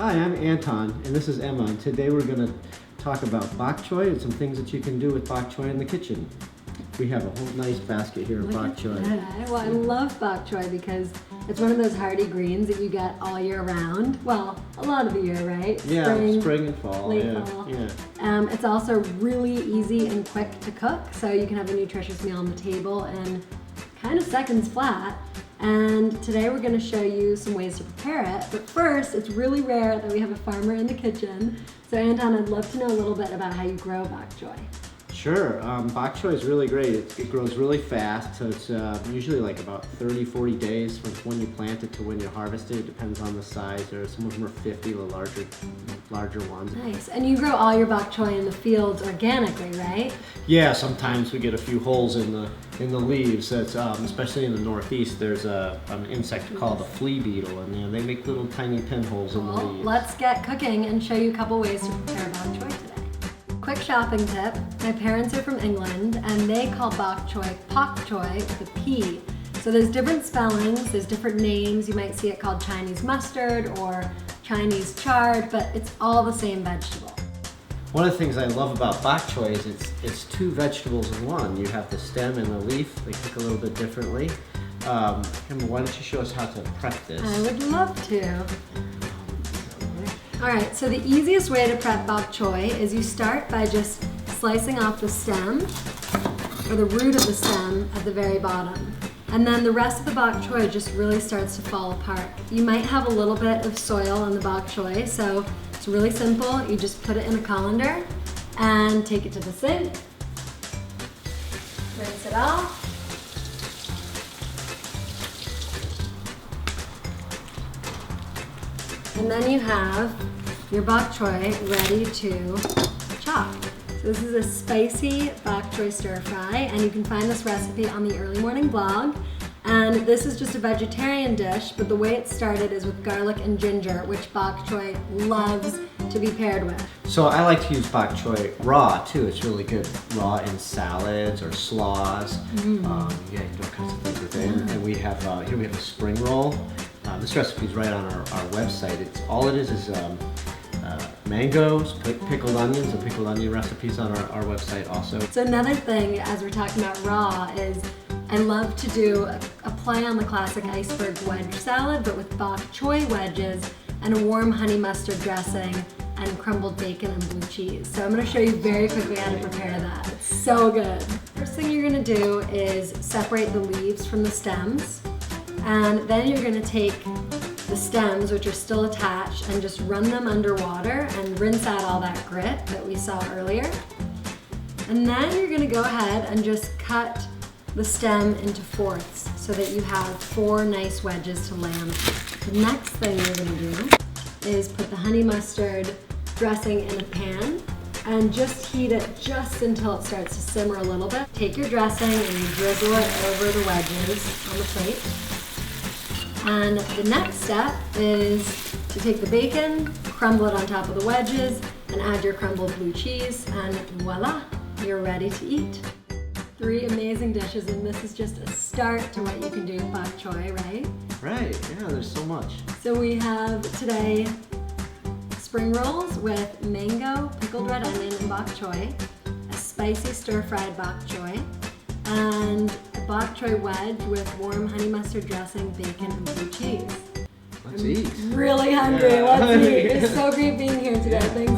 Hi, I'm Anton, and this is Emma, and today we're going to talk about bok choy and some things that you can do with bok choy in the kitchen. We have a whole nice basket here of bok choy. Well, I love bok choy because it's one of those hardy greens that you get all year round. Well, a lot of the year, right? Yeah, spring and fall. Late fall. It's also really easy and quick to cook, so you can have a nutritious meal on the table in kind of seconds flat. And today we're going to show you some ways to prepare it. But first, it's really rare that we have a farmer in the kitchen. So Anton, I'd love to know a little bit about how you grow bok choy. Sure. Bok choy is really great. It grows really fast. So it's usually like about 30-40 days from when you plant it to when you harvest it. It depends on the size. Some of them are 50, the larger ones. Nice. And you grow all your bok choy in the fields organically, right? Yeah, sometimes we get a few holes in the leaves. That's especially in the Northeast. There's an insect called a flea beetle, and they make little tiny pinholes in the leaves. Let's get cooking and show you a couple ways to prepare bok choy today. Quick shopping tip. My parents are from England, and they call bok choy pak choy with a P. So there's different spellings, there's different names. You might see it called Chinese mustard or Chinese chard, but it's all the same vegetable. One of the things I love about bok choy is it's two vegetables in one. You have the stem and the leaf. They cook a little bit differently. Emma, why don't you show us how to prep this? I would love to. All right, so the easiest way to prep bok choy is you start by just slicing off the stem, or the root of the stem at the very bottom. And then the rest of the bok choy just really starts to fall apart. You might have a little bit of soil on the bok choy, so it's really simple. You just put it in a colander and take it to the sink, rinse it off. And then you have your bok choy ready to chop. So this is a spicy bok choy stir fry, and you can find this recipe on the Early Morning blog. And this is just a vegetarian dish, but the way it started is with garlic and ginger, which bok choy loves to be paired with. So I like to use bok choy raw too. It's really good raw in salads or slaws. You can do all kinds of things with it. And we have here we have a spring roll. This recipe is right on our website. All it is mangoes, pickled onions, and pickled onion recipes on our website also. So another thing, as we're talking about raw, is I love to do a play on the classic iceberg wedge salad, but with bok choy wedges and a warm honey mustard dressing and crumbled bacon and blue cheese. So I'm going to show you very quickly how to prepare that. It's so good. First thing you're going to do is separate the leaves from the stems, and then you're going to take the stems, which are still attached, and just run them under water and rinse out all that grit that we saw earlier. And then you're going to go ahead and just cut the stem into fourths so that you have 4 nice wedges to lay on. The next thing you're going to do is put the honey mustard dressing in a pan and just heat it just until it starts to simmer a little bit. Take your dressing and you drizzle it over the wedges on the plate. And the next step is to take the bacon, crumble it on top of the wedges, and add your crumbled blue cheese, and voila, you're ready to eat. 3 amazing dishes, and this is just a start to what you can do with bok choy, right? Right, yeah, there's so much. So we have today spring rolls with mango, pickled red onion, and bok choy, a spicy stir-fried bok choy, and a bok choy wedge with warm honey mustard dressing, bacon, and blue cheese. Let's eat. Really hungry. Yeah. Let's eat. It's so great being here today. Thanks,